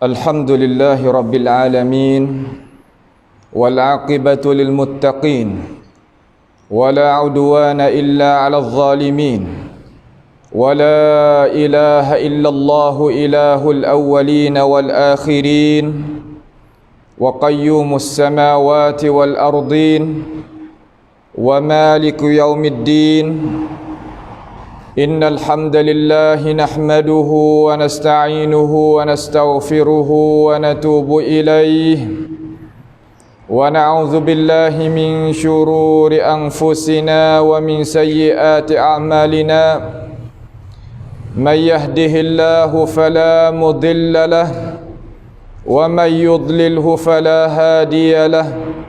Alhamdulillahi Rabbil Alamin, wal aqibatu lil muttaqin, wala udwana illa 'alal zalimin, wala ilaha illallahu ilahul awwalin wal akhirin, wa qayyumus samawati wal ardin, wa maliku yaumiddin. Innal hamdalillahi nahmaduhu wa nasta'inuhu wa nastaghfiruhu wa natubu ilayhi wa na'udzu billahi min shururi anfusina wa min sayyiati a'malina. May yahdihillahu fala mudilla lahu wa may yudlilhu fala hadiya lahu.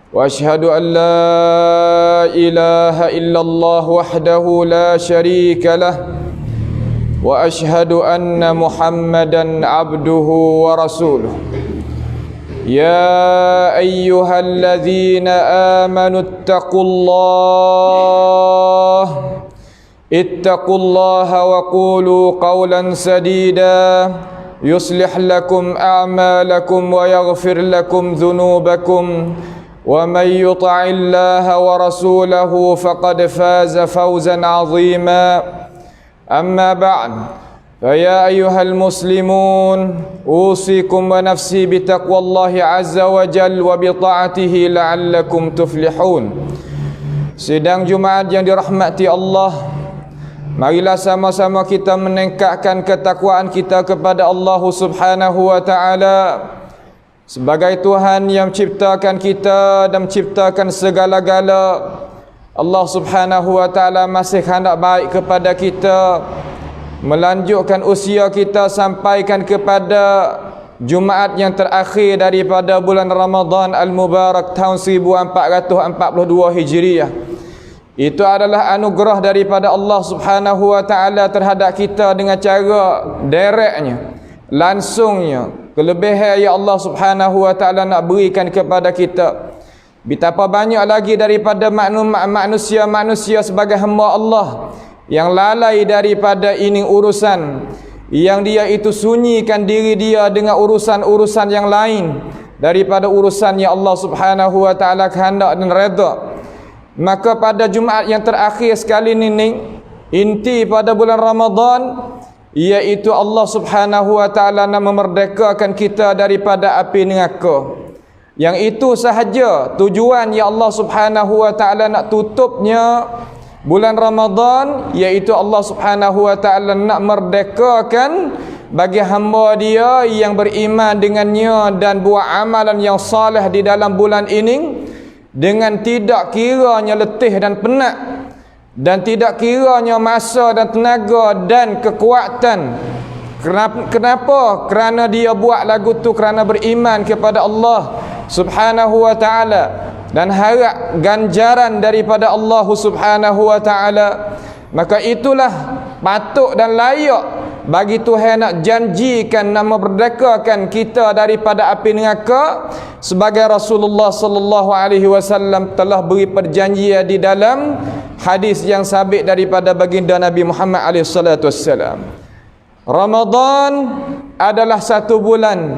وأشهد أن لا إله إلا الله وحده لا شريك له وأشهد أن محمدا عبده ورسوله. يا أيها الذين آمنوا اتقوا الله وقولوا قولا سديدا يصلح لكم أعمالكم ويغفر لكم ذنوبكم ومن يطع الله ورسوله فقد فاز فوزا عظيما. أما بعد، فيا أيها المسلمون أوصيكم ونفسي بتقوى الله عز وجل وبطاعته لعلكم تفلحون. Sidang Jumaat yang dirahmati Allah, marilah sama-sama kita meningkatkan ketakwaan kita kepada Allah Subhanahu wa taala. Sebagai Tuhan yang menciptakan kita dan menciptakan segala-gala, Allah Subhanahu wa taala masih hendak baik kepada kita, melanjutkan usia kita sampaikan kepada Jumaat yang terakhir daripada bulan Ramadan Al-Mubarak tahun 1442 Hijriah. Itu adalah anugerah daripada Allah Subhanahu wa taala terhadap kita dengan cara direknya, langsungnya. Kelebihan yang Allah Subhanahu wa taala nak berikan kepada kita, betapa banyak lagi daripada manusia sebagai hamba Allah yang lalai daripada ini urusan, yang dia itu sunyikan diri dia dengan urusan-urusan yang lain daripada urusan yang Allah Subhanahu wa taala kehendak dan redha. Maka pada Jumaat yang terakhir sekali ini, inti pada bulan Ramadan, iaitu Allah Subhanahu wa taala nak memerdekakan kita daripada api neraka. Yang itu sahaja tujuan yang Allah Subhanahu wa taala nak tutupnya bulan Ramadan, iaitu Allah Subhanahu wa taala nak merdekakan bagi hamba dia yang beriman dengannya dan buat amalan yang saleh di dalam bulan ini, dengan tidak kiranya letih dan penat, dan tidak kiranya masa dan tenaga dan kekuatan. Kenapa? Kerana dia buat lagu tu kerana beriman kepada Allah Subhanahu wa taala dan harap ganjaran daripada Allah Subhanahu wa taala. Maka itulah patut dan layak bagi Tuhan nak janjikan, nak merdekakan kita daripada api neraka, sebagai Rasulullah sallallahu alaihi wasallam telah beri perjanjian di dalam hadis yang sabit daripada baginda Nabi Muhammad alaihi salatu wassalam. Ramadan adalah satu bulan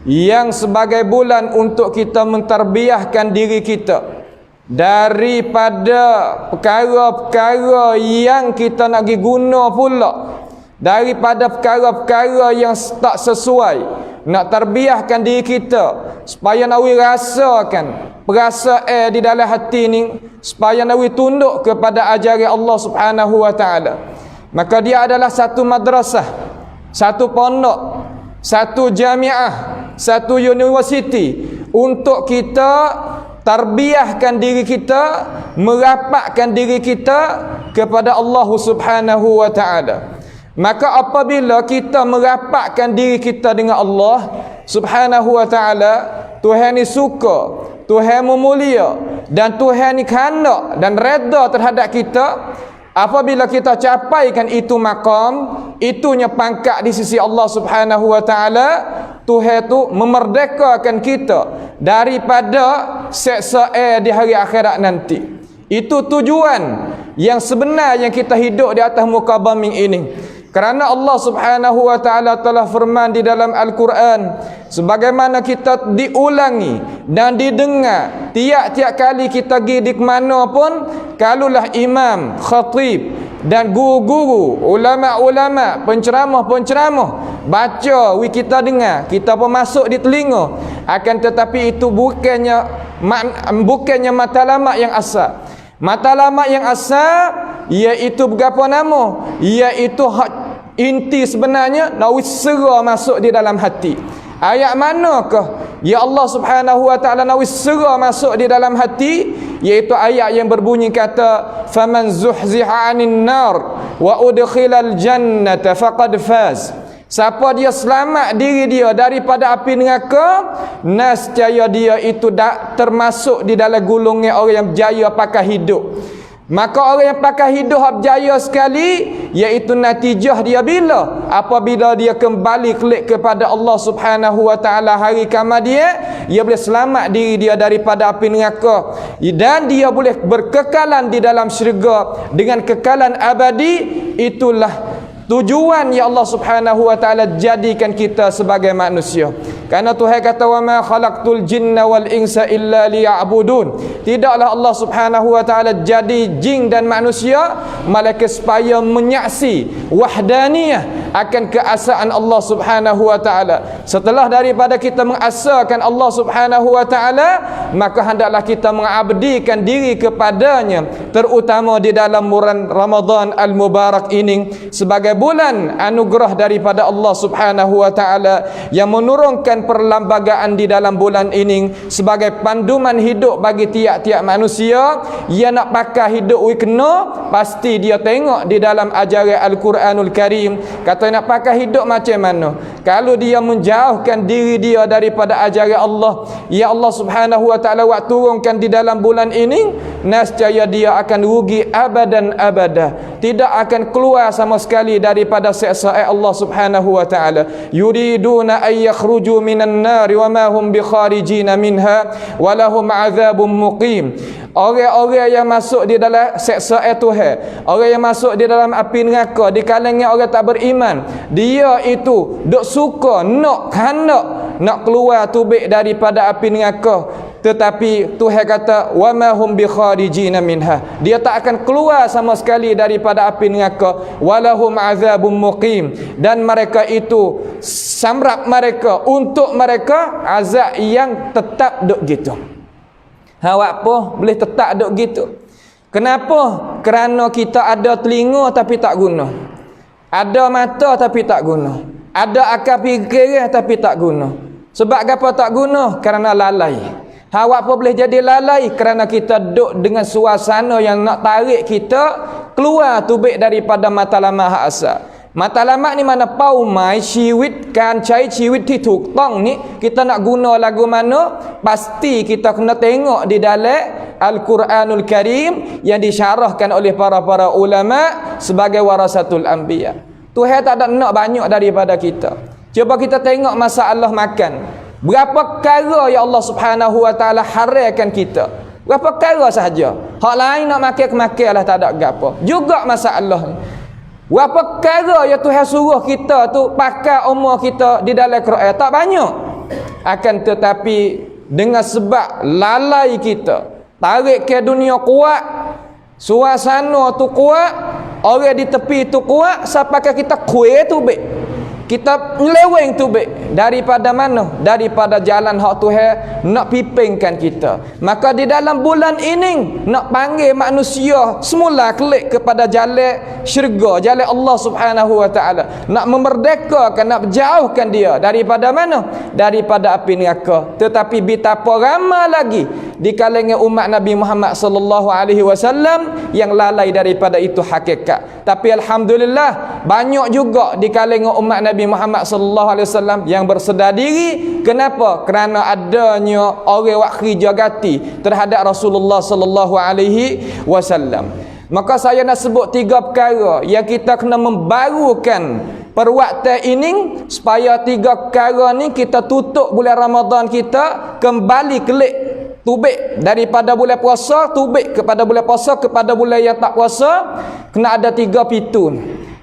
yang sebagai bulan untuk kita mentarbiahkan diri kita daripada perkara-perkara yang kita nak pergi guna pula, daripada perkara-perkara yang tak sesuai. Nak tarbiahkan diri kita supaya nawi rasakan perasaan di dalam hati ni, supaya nawi tunduk kepada ajaran Allah Subhanahu wa taala. Maka dia adalah satu madrasah, satu pondok, satu jamiah, satu universiti untuk kita tarbiahkan diri kita, merapatkan diri kita kepada Allah Subhanahu wa taala. Maka apabila kita merapatkan diri kita dengan Allah Subhanahu wa taala, Tuhan ni suka, Tuhan memulia, dan Tuhan ni kehendak dan redha terhadap kita. Apabila kita capaikan itu maqam, itunya pangkat di sisi Allah Subhanahu wa taala, Tuhan tu memerdekakan kita daripada seksa di hari akhirat nanti. Itu tujuan yang sebenar yang kita hidup di atas muka bumi ini. Kerana Allah Subhanahu wa taala telah firman di dalam Al-Quran, sebagaimana kita diulangi dan didengar tiap-tiap kali kita pergi di mana pun, kalulah imam, khatib dan guru-guru, ulama-ulama, penceramah-penceramah baca, kita dengar, kita pun masuk di telinga. Akan tetapi itu bukannya matlamat yang asal. Matlamat yang asal iaitu berapa nama? Iaitu inti sebenarnya nak sera masuk di dalam hati. Ayat manakah ya Allah Subhanahu wa taala nak sera masuk di dalam hati? Iaitu ayat yang berbunyi kata, faman zuhziha 'anil nar wa udkhilal jannata faqad faz. Siapa dia selamat diri dia daripada api neraka, nescaya dia itu termasuk di dalam golongan orang yang berjaya pakai hidup. Maka orang yang pakai hidup berjaya sekali, iaitu natijah dia bila? Apabila dia kembali kelik kepada Allah Subhanahu wa taala hari kiamat dia boleh selamat diri dia daripada api neraka dan dia boleh berkekalan di dalam syurga dengan kekalan abadi. Itulah tujuan ya Allah Subhanahu wa taala jadikan kita sebagai manusia. Karena Tuhan kata, wa ma khalaqtul jinna wal insa illa liya'budun. Tidaklah Allah Subhanahu wa taala jadi jin dan manusia malaikat supaya menyaksi wahdaniyah akan keasaan Allah Subhanahu wa taala. Setelah daripada kita mengasakan Allah Subhanahu wa taala, maka hendaklah kita mengabdikan diri kepadanya, terutama di dalam bulan Ramadan al-Mubarak ini sebagai bulan anugerah daripada Allah Subhanahu wa taala yang menurunkan perlembagaan di dalam bulan ini sebagai panduman hidup bagi tiap-tiap manusia. Ia nak pakai hidup kena, pasti dia tengok di dalam ajaran Al-Quranul Karim. Kata nak pakai hidup macam mana? Kalau dia menjauhkan diri dia daripada ajaran Allah, ya Allah Subhanahu wa taala waktu turunkan di dalam bulan ini, nescaya dia akan rugi abadan abada, tidak akan keluar sama sekali daripada seksa Allah Subhanahu wa taala. Yuriduna ay yakhruju minan nar wa ma hum bikharijina minha wa lahum azabun muqim. Orang-orang yang masuk di dalam seksa Tuhan, orang yang masuk di dalam api neraka di kalangan orang tak beriman, dia itu dok suka nak keluar tubik daripada api neraka. Tetapi Tuhan kata, wa ma hum bikharijina minha, dia tak akan keluar sama sekali daripada api neraka. Walahum azabun muqim, dan mereka itu samrak mereka, untuk mereka azab yang tetap duk gitu. Awak apa boleh tetap duk gitu? Kenapa? Kerana kita ada telinga tapi tak guna, ada mata tapi tak guna, ada akal fikiran tapi tak guna. Sebab apa tak guna? Kerana lalai. Awak apa boleh jadi lalai? Kerana kita duduk dengan suasana yang nak tarik kita keluar tubik daripada matlamat hak asal. Matlamat ni mana pau mai ชีวิต การใช้ชีวิตที่ถูกต้องนี่ kita nak guna lagu mana, pasti kita kena tengok di dalam Al-Quranul Karim yang disyarahkan oleh para ulama sebagai warasatul anbiya. Tuhan tak ada nak banyak daripada kita. Cuba kita tengok masalah makan. Berapa perkara ya Allah Subhanahu wa taala haramkan kita. Berapa perkara sahaja. Hak lain nak makan lah, tak ada gapo. Juga masalah ni. Berapa perkara ya Tuhan suruh kita tu pakai umur kita di dalam Quran, tak banyak. Akan tetapi dengan sebab lalai kita, tarik ke dunia kuat, suasana tu kuat, orang di tepi tu kuat, sampai kita kuih tu baik. Kita nyeleweng tu baik daripada mana? Daripada jalan hak Tuhan nak pipingkan kita. Maka di dalam bulan ini nak panggil manusia semula kelik kepada jalan syurga, jalan Allah Subhanahu wa taala. Nak memerdekakan, nak jauhkan dia daripada mana? Daripada api neraka. Tetapi betapa ramai lagi di kalangan umat Nabi Muhammad sallallahu alaihi wasallam yang lalai daripada itu hakikat. Tapi alhamdulillah banyak juga di kalangan umat Nabi Muhammad sallallahu alaihi wasallam yang bersedar diri. Kenapa? Kerana adanya orang wak kerja gati terhadap Rasulullah sallallahu alaihi wasallam. Maka saya nak sebut 3 perkara yang kita kena membarukan perwaktan ini supaya 3 perkara ni kita tutup bulan Ramadan kita kembali kelik tubik daripada bulan puasa tubik kepada bulan puasa kepada bulan yang tak puasa, kena ada 3 pintu.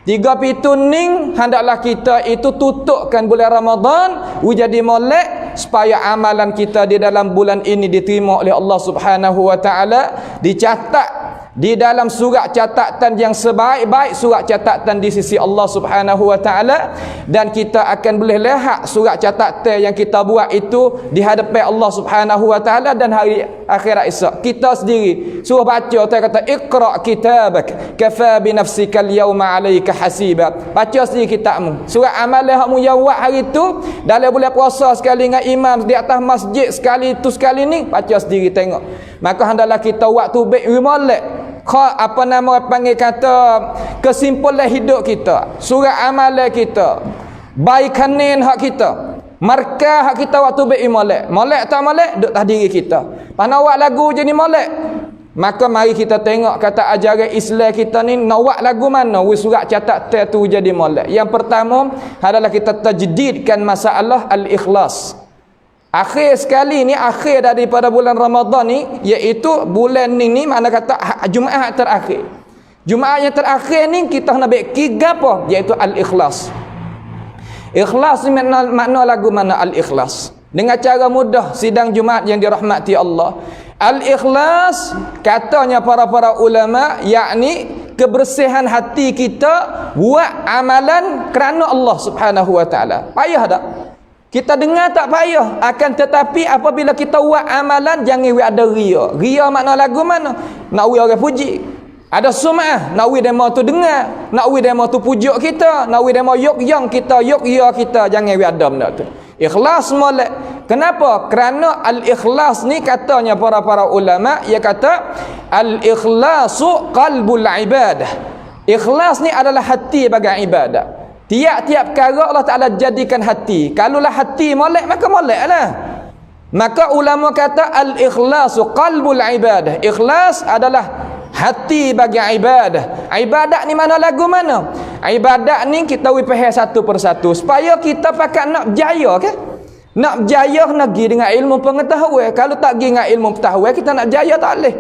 3 pintu ni hendaklah kita itu tutupkan bulan Ramadan jadi molek supaya amalan kita di dalam bulan ini diterima oleh Allah Subhanahu wa taala, dicatat di dalam surat catatan yang sebaik-baik surat catatan di sisi Allah Subhanahu wa taala, dan kita akan boleh lihat surat catatan yang kita buat itu di hadapan Allah Subhanahu wa taala dan hari akhirat esok. Kita sendiri suruh baca, dia kata iqra kitabak kafa bi nafsika al-yawma 'alaika hasiba. Baca sendiri kitabmu. Surat amalan hak mu yang buat hari tu dalam bulan puasa sekali dengan imam di atas masjid sekali tu sekali ni, baca sendiri tengok. Maka hendaklah kita buat tubik molek. Apa nama panggil kata kesimpulan hidup kita, surat amalan kita, baikanin hak kita, markah hak kita waktu baik molek tak molek duk atas diri kita. Pana awak lagu je ni molek, maka mari kita tengok kata ajaran Islam kita ni nak buat lagu mana surat catat tu jadi molek. Yang pertama adalah kita tajdidkan masalah al-ikhlas. Akhir sekali ni, akhir daripada bulan Ramadan ni, iaitu bulan ni mana kata Jumaat terakhir. Jumaat yang terakhir ni kita nak beki gapo, iaitu al-ikhlas. Ikhlas ni makna lagu mana al-ikhlas. Dengan cara mudah sidang Jumaat yang dirahmati Allah. Al-ikhlas katanya para ulama, yakni kebersihan hati kita buat amalan kerana Allah Subhanahu wa taala. Payah tak? Kita dengar tak payah, akan tetapi apabila kita buat amalan jangan ada ria. Ria makna lagu mana? Nak orang puji. Ada sum'ah, nak demo tu dengar, nak demo tu pujuk kita, nak demo yok-yang kita, yok-ya kita, jangan ada benda tu. Ikhlas molek. Kenapa? Kerana al-ikhlas ni katanya para ulama, ia kata al-ikhlasu qalbul ibadah. Ikhlas ni adalah hati bagi ibadah. Tiap-tiap perkara Allah Ta'ala jadikan hati. Kalaulah hati molek, maka molek lah. Maka ulama kata al-ikhlasu qalbul ibadah. Ikhlas adalah hati bagi ibadah. Ibadat ni mana lagu mana? Ibadat ni kita wipahai satu persatu supaya kita pakai nak berjaya ke? Nak berjaya nak pergi dengan ilmu pengetahuan. Kalau tak pergi dengan ilmu pengetahuan, kita nak berjaya tak boleh.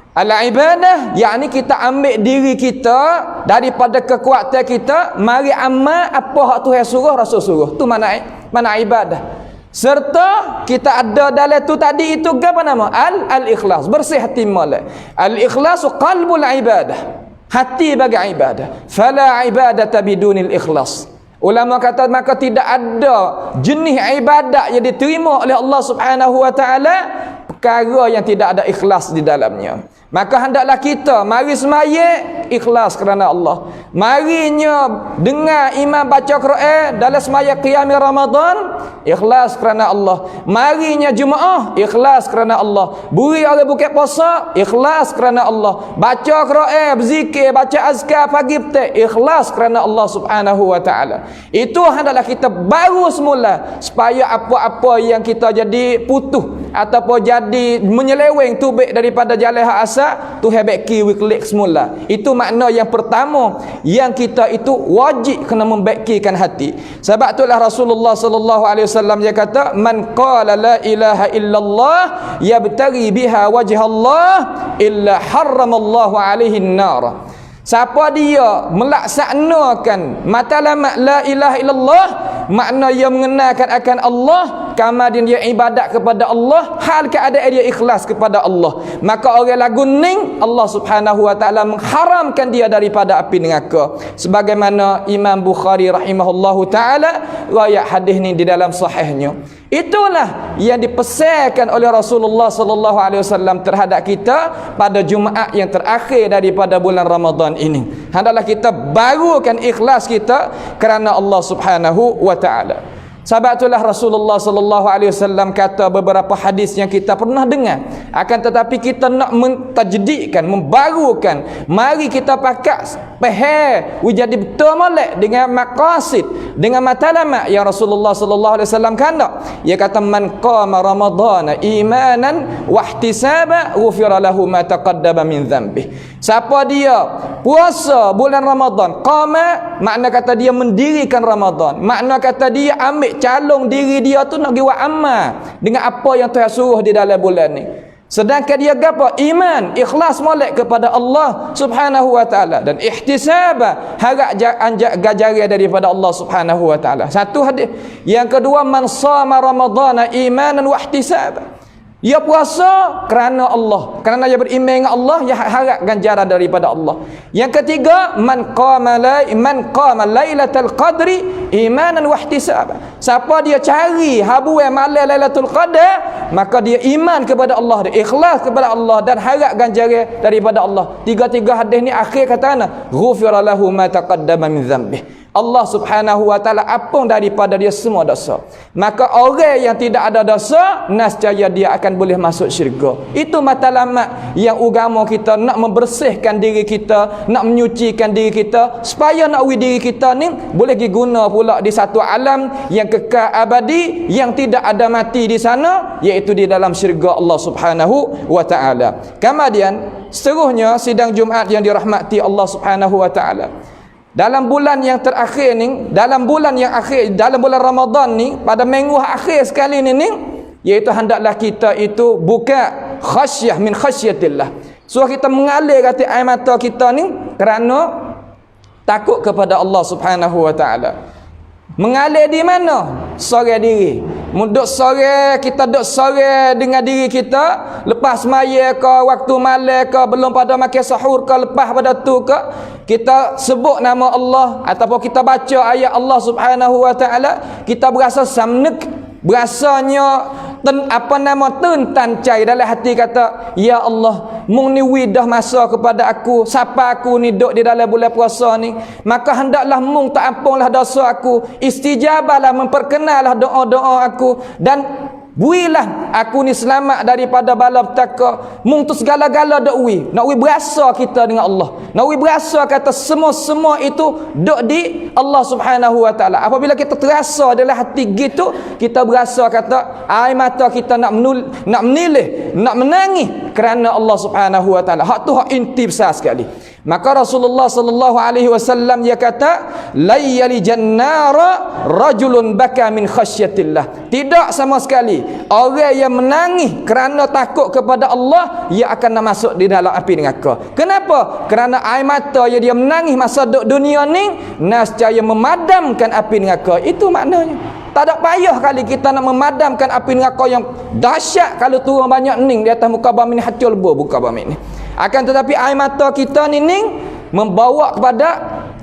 Al-ibadah, yakni kita ambil diri kita daripada kekuatan kita, mari amal apa hak Tuhan suruh, Rasul suruh. Tu mana ibadah. Serta kita ada dalam tu tadi itu apa nama? Al-ikhlas, bersih hati molek. Al-ikhlasu qalbul ibadah. Hati bagi ibadah. Fala ibadata bidunil ikhlas. Ulama kata maka tidak ada jenis ibadat yang diterima oleh Allah Subhanahu wa taala perkara yang tidak ada ikhlas di dalamnya. Maka hendaklah kita mari semaya ikhlas kerana Allah. Marinya dengar imam baca Quran dalam semaya qiyam Ramadan, ikhlas kerana Allah. Marinya Jumaat, ikhlas kerana Allah. Buri orang buka puasa, ikhlas kerana Allah. Baca Quran, berzikir, baca azkar pagi petang, ikhlas kerana Allah Subhanahu wa taala. Itu hendaklah kita baru semula supaya apa-apa yang kita jadi putus ataupun jadi menyeleweng tubik daripada jalan hak asal, Tuhan beki wiklik semula. Itu makna yang pertama yang kita itu wajib kena membekikan hati. Sebab itulah Rasulullah sallallahu alaihi wasallam dia kata, man qala la ilaha illallah yabtaghi biha wajha Allah illa harramallahu alaihi an-nar. Siapa dia melaksanakan matlamat la ilaha illallah, makna dia mengenalkan akan Allah, kemudian dia ibadat kepada Allah, hal keadaan dia ikhlas kepada Allah, maka orang lagu ning Allah Subhanahu wa taala mengharamkan dia daripada api neraka. Sebagaimana Imam Bukhari rahimahullahu taala riwayat hadis ni di dalam sahihnya. Itulah yang dipesankan oleh Rasulullah sallallahu alaihi wasallam terhadap kita pada Jumaat yang terakhir daripada bulan Ramadan ini. Hendaklah kita barukan ikhlas kita kerana Allah Subhanahu wa taala. Sebab itulah Rasulullah sallallahu alaihi wasallam kata beberapa hadis yang kita pernah dengar. Akan tetapi kita nak mentajdidkan, membarukan. Mari kita pakai faham jadi betul molek dengan maqasid, dengan matlamat yang Rasulullah sallallahu alaihi wasallam kata. Ia kata man qama ramadhana imanan wa ihtisaba ghufira lahu ma taqaddama min dhanbi. Siapa dia puasa bulan Ramadan, qama makna kata dia mendirikan Ramadan. Makna kata dia ambil calon diri dia tu nak buat amal dengan apa yang Tuhan suruh di dalam bulan ni. Sedangkan dia gapo? Iman, ikhlas molek kepada Allah Subhanahu wa taala dan ihtisaba, harap ganjaran daripada Allah Subhanahu wa taala. Satu hadis. Yang kedua, man shama ramadhana imanan wa ihtisaba. Ia puasa kerana Allah, kerana dia beriman dengan Allah, dia harap ganjaran daripada Allah. Yang ketiga, man qama lailatul qadri imanan wa ihtisaba. Siapa dia cari habuan malam Lailatul Qadar, maka dia iman kepada Allah, dia ikhlas kepada Allah dan harap ganjaran daripada Allah. Tiga-tiga hadis ni akhir katana ghufira lahu ma taqaddama min dhanbi. Allah Subhanahu wa taala ampun daripada dia semua dosa. Maka orang yang tidak ada dosa, nescaya dia akan boleh masuk syurga. Itu matlamat yang agama kita nak membersihkan diri kita, nak menyucikan diri kita supaya nak diri kita ni boleh diguna pula di satu alam yang kekal abadi, yang tidak ada mati di sana, iaitu di dalam syurga Allah Subhanahu wa taala. Kemudian seterusnya sidang Jumaat yang dirahmati Allah Subhanahu wa taala. Dalam bulan yang terakhir ni, dalam bulan Ramadan ni, pada minggu akhir sekali ni, iaitu hendaklah kita itu buka khasyah min khasyatillah. So kita mengalir hati air mata kita ni kerana takut kepada Allah Subhanahu wa taala. Mengalir di mana? Sore diri. Muduk sore, kita duk sore dengan diri kita, lepas maya ke, waktu malam ke, belum pada makan sahur ke, lepas pada tu ke, kita sebut nama Allah ataupun kita baca ayat Allah Subhanahu wa taala, kita berasa samnek, berasanya tentan cai dalam hati, kata ya Allah, mung ni widah masa kepada aku, siapa aku ni duduk di dalam bulan puasa ni, maka hendaklah mung tak ampunlah dosa aku, istijabahlah, memperkenallah doa-doa aku, dan builah aku ni selamat daripada bala petaka. Mung tu segala-gala dak nak berasa kita dengan Allah, nak berasa kata semua itu duk di Allah Subhanahu wa taala. Apabila kita terasa dalam hati gitu, kita berasa kata air mata kita nak menilih, nak menangis kerana Allah Subhanahu wa taala. Hak tu hak inti besar sekali. Maka Rasulullah sallallahu alaihi wasallam dia kata layyali jannara rajulun baka min khasyatillah. Tidak sama sekali orang yang menangis kerana takut kepada Allah, ia akan masuk di dalam api neraka. Kenapa? Kerana air mata yang dia menangis masa duduk dunia ni nescaya memadamkan api neraka. Itu maknanya. Tak ada payah kali kita nak memadamkan api neraka yang dahsyat kalau turun banyak ning di atas muka bumi ni, hati lebur muka bumi ni. Akan tetapi air mata kita ni membawa kepada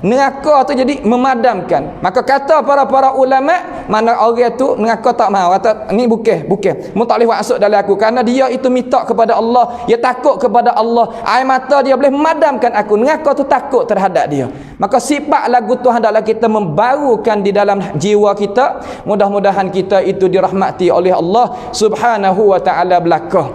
neraka tu jadi memadamkan. Maka kata para ulama, mana orang tu neraka tak mau, kata ni bukan mu tak boleh masuk dalam aku, kerana dia itu minta kepada Allah, dia takut kepada Allah, air mata dia boleh memadamkan aku, neraka tu takut terhadap dia. Maka sifat lagu tu hendaklah kita membarukan di dalam jiwa kita. Mudah-mudahan kita itu dirahmati oleh Allah Subhanahu wa taala belaka.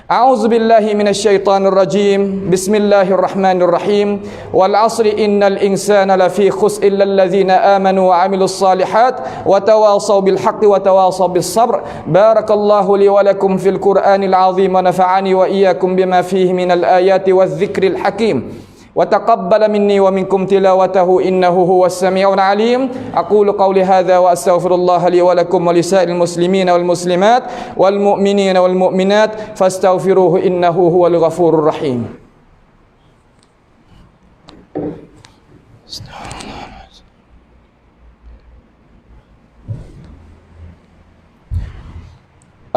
A'udzu billahi minasyaitonir rajim. Bismillahirrahmanirrahim. Wal 'asri innal insana lafi khusr illa allazina amanu wa 'amilus solihat wa tawasaw bil haqqi wa tawasaw bis sabr. Barakallahu li wa lakum fil Qur'anil 'azim wa nafa'ani wa iyyakum bima fihi minal ayati wadh-dhikril hakim. وتقبل مني ومنكم تلاوته إنه هو السميع العليم. أقول قولي هذا وأستغفر الله لي ولكم ولسائر المسلمين والمسلمات والمؤمنين والمؤمنات فاستغفروه إنه هو الغفور الرحيم.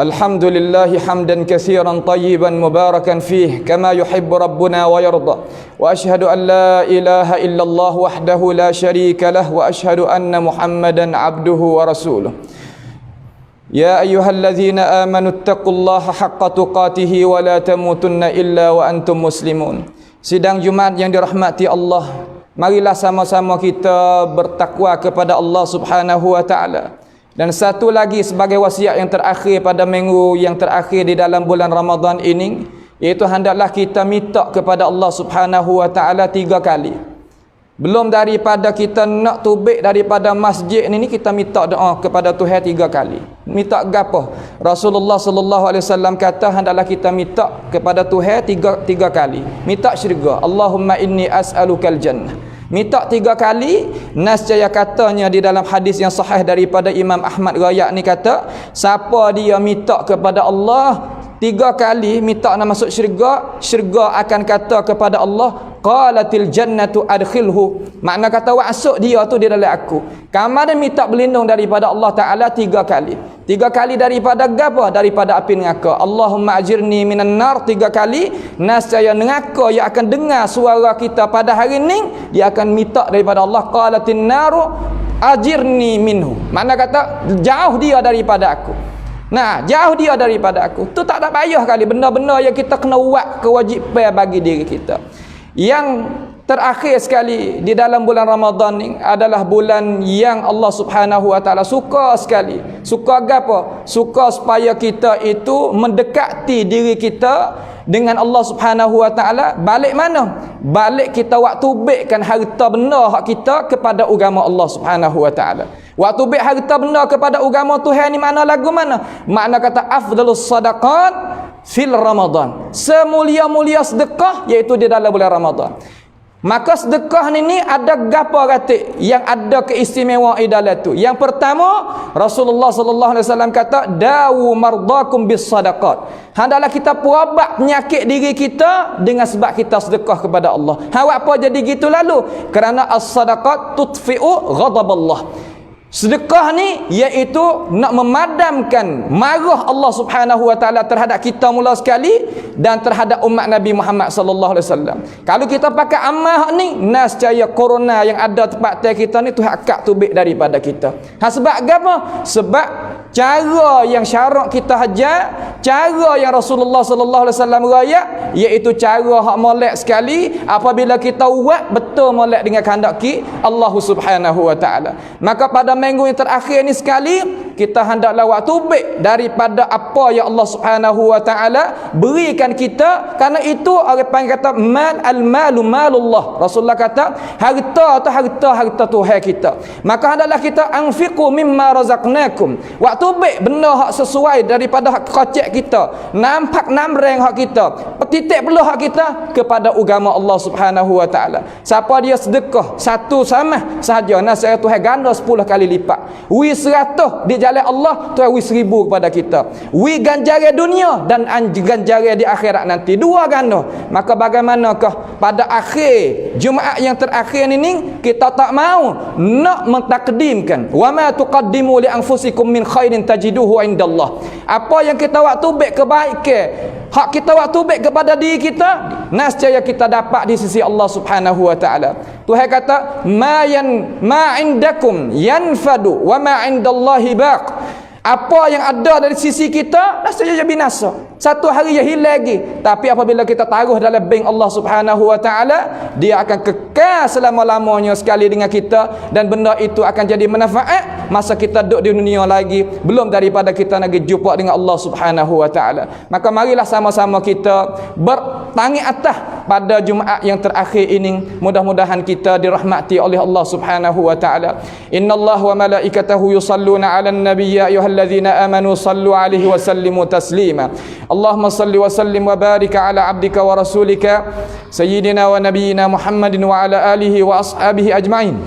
الحمد لله حمدا كثيرا طيبا مباركا فيه كما يحب ربنا ويرضى وأشهد أن لا إله إلا الله وحده لا شريك له وأشهد أن محمدا عبده ورسوله. يا أيها الذين آمنوا اتقوا الله حق تقاته ولا تموتن إلا وأنتم مسلمون. Sidang Jumaat yang dirahmati Allah, marilah sama-sama kita bertakwa kepada Allah Subhanahu wa taala. Dan satu lagi sebagai wasiat yang terakhir pada minggu yang terakhir di dalam bulan Ramadan ini, iaitu hendaklah kita minta kepada Allah Subhanahu wa taala 3 kali. Belum daripada kita nak tubik daripada masjid ni, kita minta doa kepada Tuhan 3 kali. Minta gapo? Rasulullah sallallahu alaihi wasallam kata hendaklah kita minta kepada Tuhan tiga kali. Minta syurga. Allahumma inni as'alukal jannah. Minta 3 kali. Nascaya katanya di dalam hadis yang sahih daripada Imam Ahmad riwayat ni kata, siapa dia minta kepada Allah 3 kali minta nak masuk syurga, syurga akan kata kepada Allah, qalatil jannatu adkhilhu. Makna kata masuk dia tu di dalam aku. Kamu ada minta berlindung daripada Allah Taala 3 kali. 3 kali daripada apa? Daripada api neraka. Allahumma ajirni minan nar 3 kali. Nascaya neraka yang akan dengar suara kita pada hari ni, dia akan minta daripada Allah, qalatin naru ajirni minhu. Makna kata jauh dia daripada aku. Nah, jauh dia daripada aku. Tu tak payah kali benda-benda yang kita kena buat kewajipan bagi diri kita. Yang terakhir sekali di dalam bulan Ramadan ni adalah bulan yang Allah Subhanahu wa taala suka sekali. Suka apa? Suka supaya kita itu mendekati diri kita dengan Allah Subhanahu wa taala. Balik mana? Balik kita waktu baikkan harta benda hak kita kepada agama Allah Subhanahu wa taala. Waktu baik harta benda kepada agama Tuhan ni mana lagu mana? Makna kata afdalus sadaqat fil Ramadan. Semulia-mulia sedekah iaitu di dalam bulan Ramadan. Maka sedekah ni ada gapo kata yang ada keistimewaan di dalam tu. Yang pertama, Rasulullah sallallahu alaihi wasallam kata, dawu mardakum bis sadaqat. Hendaklah kita puabat penyakit diri kita dengan sebab kita sedekah kepada Allah. Awak apa jadi gitu lalu? Kerana as-sadaqat tutfi'u ghadaballah. Sedekah ni iaitu nak memadamkan marah Allah Subhanahu wa taala terhadap kita mula sekali dan terhadap umat Nabi Muhammad sallallahu alaihi wasallam. Kalau kita pakai amal ni, nascaya corona yang ada tempat kita ni Tuhan akak tubik daripada kita. Sebab apa? Sebab cara yang syarak kita hajar, cara yang Rasulullah sallallahu alaihi wasallam raya, iaitu cara hak molek sekali apabila kita buat betul molek dengan kehendak Allah Subhanahu wa taala. Maka pada minggu yang terakhir ni sekali kita hendaklah waktu baik daripada apa yang Allah Subhanahu wa taala berikan kita, kerana itu orang panggil kata mal al-malu malullah. Rasulullah kata harta atau harta Tuhan kita. Maka hendaklah kita anfiqu mimma razaqnakum. Waktu baik benda hak sesuai daripada hak kocek kita, nampak namreng hak kita, petitik peluh hak kita kepada agama Allah Subhanahu wa taala. Siapa dia sedekah satu sama sahaja, nasihat Tuhan ganda 10 kali lipat. Wi 100 di jalan Allah, Tuhan wi 1000 kepada kita. Wi ganjaran dunia dan ganjaran di akhirat nanti 2 ganda. Maka bagaimanakah pada akhir Jumaat yang terakhir ini kita tak mau nak mentakdimkan wa ma tuqaddimu li anfusikum min khairin tajiduhu indallah. Apa yang kita waktu baik kebaikan, hak kita waktu baik kepada diri kita, nascaya kita dapat di sisi Allah Subhanahu wa taala. Tuhan kata ma indakum yanfadu wa ma indallahi baq. Apa yang ada dari sisi kita dah saja binasa. Satu hari dia hilang lagi. Tapi apabila kita taruh dalam bank Allah Subhanahu wa taala, dia akan kekal selama-lamanya sekali dengan kita, dan benda itu akan jadi manfaat masa kita duduk di dunia lagi, belum daripada kita nak jumpa dengan Allah Subhanahu wa taala. Maka marilah sama-sama kita bertangi atas pada Jumaat yang terakhir ini. Mudah-mudahan kita dirahmati oleh Allah Subhanahu wa taala. Innallaha wa malaikatahu yusalluna 'alan nabiy ya ayyuhalladzina amanu sallu 'alaihi wa sallimu taslima. Allahumma salli wa sallim wa barik 'ala 'abdika wa rasulika sayyidina wa nabiyyina Muhammadin wa 'ala alihi wa ashabihi ajma'in.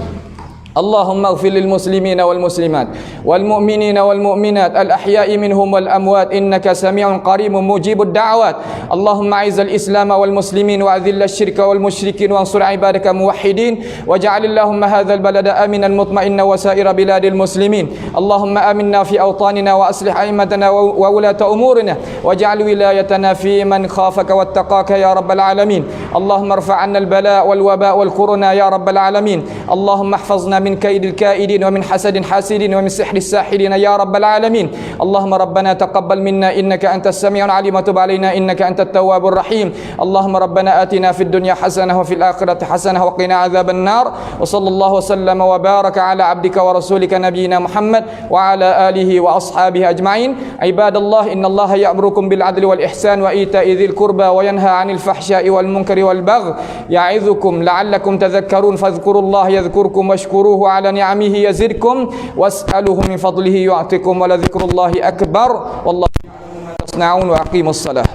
Allahumma ighfir lil muslimina wal muslimat wal mu'minina wal mu'minat al ahya'i minhum wal amwat innaka sami'un qaribun mujibud da'awat. Allahumma a'izzal islam wal muslimin wa adhillal syirka wal musyrikin wa ansur ibadaka muwahhidin waj'al Allahumma hadzal balada aminan mutma'inna wa sa'ira biladil muslimin. Allahumma aminna fi awtanina wa aslih a'immatana wa wulata umurina waj'al wilayatana fi man khafaka wattaqaka ya rabbal alamin. Allahumma irfa' 'anna al bala' wal waba' wal corona ya rabbal alamin. Allahumma ihfazna من كيد الكائدين ومن حسد حاسدين ومن سحر الساحرين يا رب العالمين. اللهم ربنا تقبل منا إنك أنت السميع العليم وتب علينا إنك أنت التواب الرحيم. اللهم ربنا آتنا في الدنيا حسنة وفي الآخرة حسنة وقنا عذاب النار. وصلى الله وسلم وبارك على عبدك ورسولك نبينا محمد وعلى آله وأصحابه أجمعين. عباد الله إن الله يأمركم بالعدل والإحسان وإيتاء ذي القربى وينهى عن الفحشاء والمنكر والبغي يعظكم لعلكم تذكرون فاذكروا الله يذكركم واشكروه على نعمه يزدكم واسألوه من فضله يعطكم ولذكر الله أكبر والله يعلم ما تصنعون وأقيموا الصلاة.